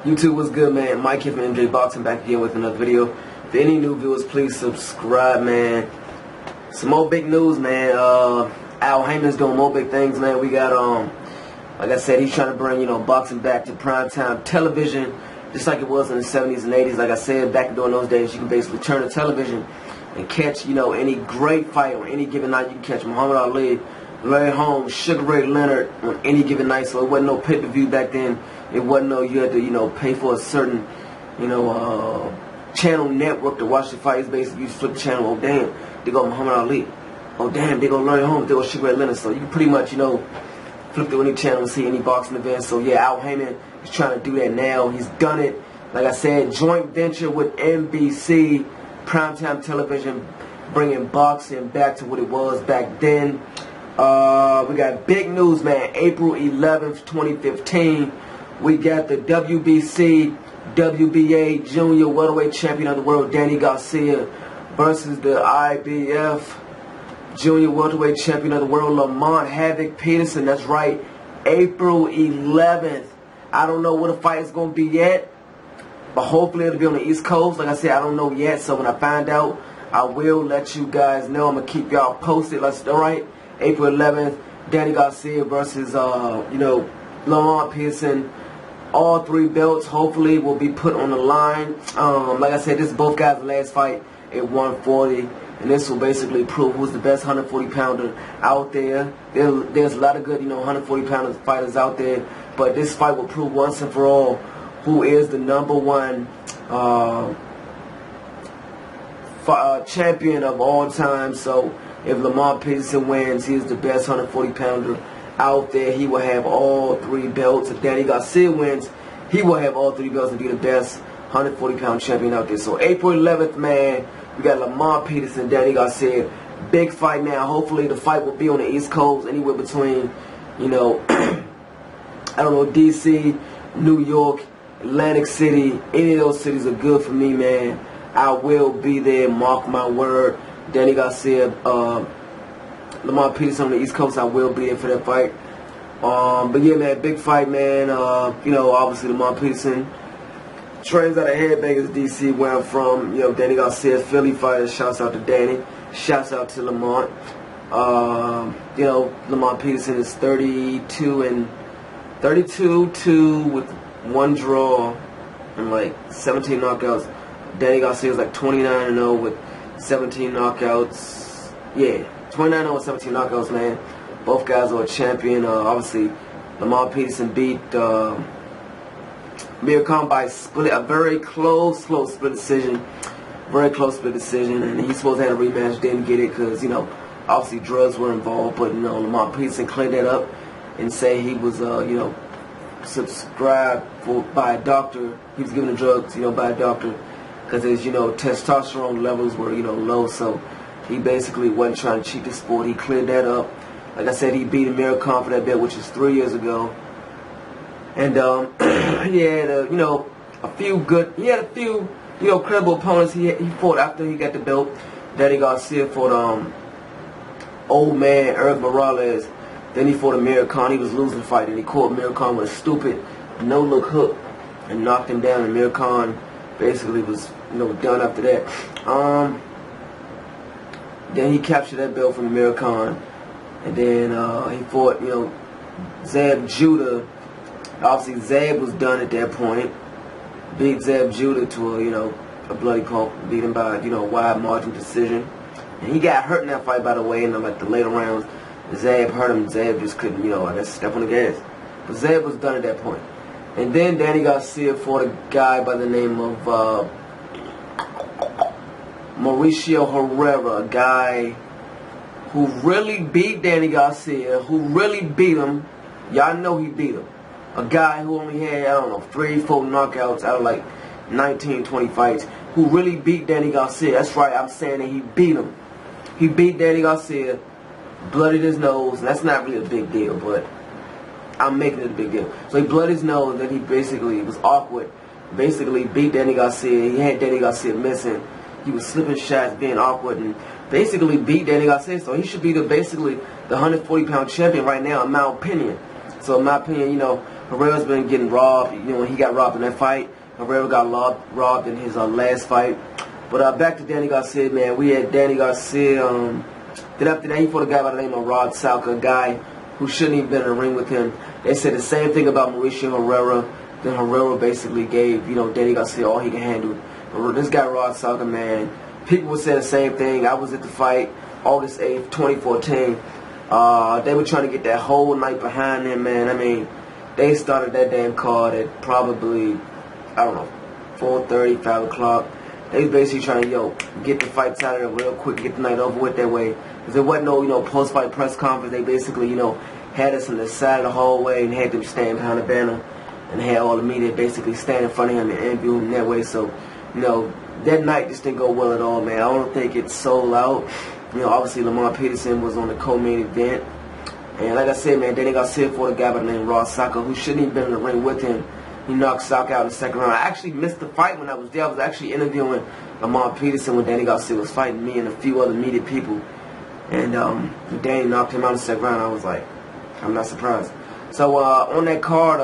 YouTube, what's good, man? Mike here from MJ Boxing, back again with another video. If any new viewers, please subscribe, man. Some more big news, man. Al Haymon's doing more big things, man. We got, like I said, he's trying to bring, boxing back to primetime television, just like it was in the 70s and 80s. Like I said, back during those days, you can basically turn the television and catch, any great fight on any given night. You can catch Muhammad Ali, Larry Holmes, Sugar Ray Leonard on any given night. So it wasn't no pay-per-view back then. It wasn't no, you had to, pay for a certain, channel network to watch the fights. Basically, you flip the channel, oh damn, they go Muhammad Ali. Oh damn, they go Larry Holmes, they go Sugar Ray Leonard. So you can pretty much, flip to any channel and see any boxing events. So yeah, Al Haymon is trying to do that now. He's done it. Like I said, joint venture with NBC, primetime television, bringing boxing back to what it was back then. We got big news, man. April 11th, 2015. We got the WBC, WBA Junior Welterweight Champion of the World, Danny Garcia, versus the IBF Junior Welterweight Champion of the World, Lamont Peterson. That's right, April 11th. I don't know what the fight is going to be yet, but hopefully it'll be on the East Coast. Like I said, I don't know yet, so when I find out, I will let you guys know. I'm going to keep y'all posted. Alright, April 11th, Danny Garcia versus, Lamont Peterson. All three belts hopefully will be put on the line. Like I said, this is both guys' last fight at 140. And this will basically prove who's the best 140-pounder out there. There's a lot of good, 140-pounder fighters out there. But this fight will prove once and for all who is the #1 champion of all time. So if Lamont Peterson wins, he is the best 140-pounder out there. He will have all three belts. If Danny Garcia wins, he will have all three belts and be the best 140-pound champion out there. So April 11th, man, we got Lamont Peterson, Danny Garcia. Big fight, man. Hopefully the fight will be on the East Coast, anywhere between, I don't know, DC, New York, Atlantic City. Any of those cities are good for me, man. I will be there, mark my word. Danny Garcia, Lamont Peterson on the East Coast, I will be there for that fight. But yeah, man, big fight, man. Obviously Lamont Peterson trains out of Headbangers, DC, where I'm from. Danny Garcia, Philly fighter. Shouts out to Danny. Shouts out to Lamont. Lamont Peterson is 32-2 with 1 draw and like 17 knockouts. Danny Garcia is like 29-0 with 17 knockouts. Yeah, 29-0 with 17 knockouts, man. Both guys are a champion. Obviously, Lamont Peterson beat Amir Khan by split, a very close split decision. Very close split decision, and he's supposed to have a rematch, didn't get it because, obviously drugs were involved. But, Lamont Peterson cleared that up and say he was, subscribed by a doctor. He was given the drugs, by a doctor because his, testosterone levels were, low. So he basically wasn't trying to cheat the sport. He cleared that up. Like I said, he beat Amir Khan for that belt, which is 3 years ago. And he had a few credible opponents he fought after he got the belt. Danny Garcia fought old man Eric Morales. Then he fought Amir Khan. He was losing the fight, and he caught Amir Khan with a stupid no-look hook and knocked him down. Amir Khan basically was done after that. Then he captured that belt from Amir Khan, and then he fought Zab Judah. Obviously, Zab was done at that point. Beat Zab Judah to a bloody pulp. Beat him by a wide margin decision. And he got hurt in that fight, by the way. And like the later rounds, Zab hurt him. Zab just couldn't, I guess, step on the gas. But Zab was done at that point. And then Danny Garcia fought a guy by the name of Mauricio Herrera, a guy who really beat Danny Garcia, who really beat him. Y'all know he beat him. A guy who only had, 3, 4 knockouts out of like 19, 20 fights, who really beat Danny Garcia. That's right, I'm saying that he beat him. He beat Danny Garcia, bloodied his nose. That's not really a big deal, but I'm making it a big deal. So he bloodied his nose, and then he basically was awkward. Basically beat Danny Garcia. He had Danny Garcia missing. He was slipping shots, being awkward, and basically beat Danny Garcia. So he should be basically the 140-pound champion right now, in my opinion. So in my opinion, Herrera's been getting robbed. You know, when he got robbed in that fight, Herrera got robbed in his last fight. But back to Danny Garcia, man. We had Danny Garcia. Then after that, he fought a guy by the name of Rod Salka, a guy who shouldn't even been in the ring with him. They said the same thing about Mauricio Herrera. Then Herrera basically gave, you know, Danny Garcia all he can handle. But this guy Rod Salka, man, people would say the same thing. I was at the fight August 8th, 2014. They were trying to get that whole night behind him, man. I mean, they started that damn card at probably, I don't know, 4:30, 5 o'clock. They was basically trying to, get the fights out of there real quick, get the night over with that way. Because there wasn't no, post-fight press conference. They basically, had us on the side of the hallway and had them stand behind the banner and had all the media basically stand in front of him and interview him that way. So, that night just didn't go well at all, man. I don't think it sold out. Obviously Lamont Peterson was on the co-main event. And like I said, man, Danny Garcia fought a guy by the name of Rod Salka who shouldn't even been in the ring with him. He knocked Salka out in the second round. I actually missed the fight when I was there. I was actually interviewing Lamont Peterson when Danny Garcia was fighting me and a few other media people. And Danny knocked him out in the second round. I was like, I'm not surprised. So on that card,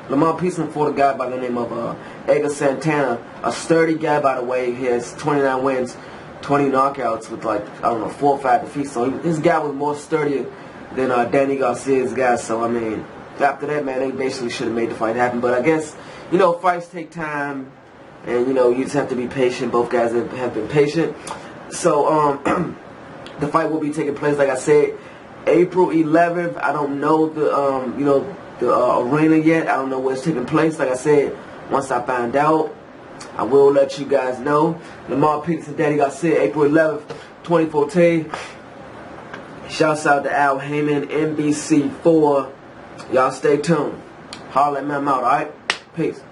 Lamont Peterson fought a guy by the name of Edgar Santana, a sturdy guy, by the way. He has 29 wins, 20 knockouts with 4 or 5 defeats. So this guy was more sturdier than Danny Garcia's guy. So, I mean, after that, man, they basically should have made the fight happen. But I guess, fights take time, and, you just have to be patient. Both guys have been patient. So, the fight will be taking place, like I said, April 11th. I don't know the arena yet. I don't know where it's taking place. Like I said, once I find out, I will let you guys know. Lamont Peterson, Danny Garcia, April 11th, 2014. Shouts out to Al Heyman, NBC4. Y'all stay tuned. Holla at me, I'm out, alright? Peace.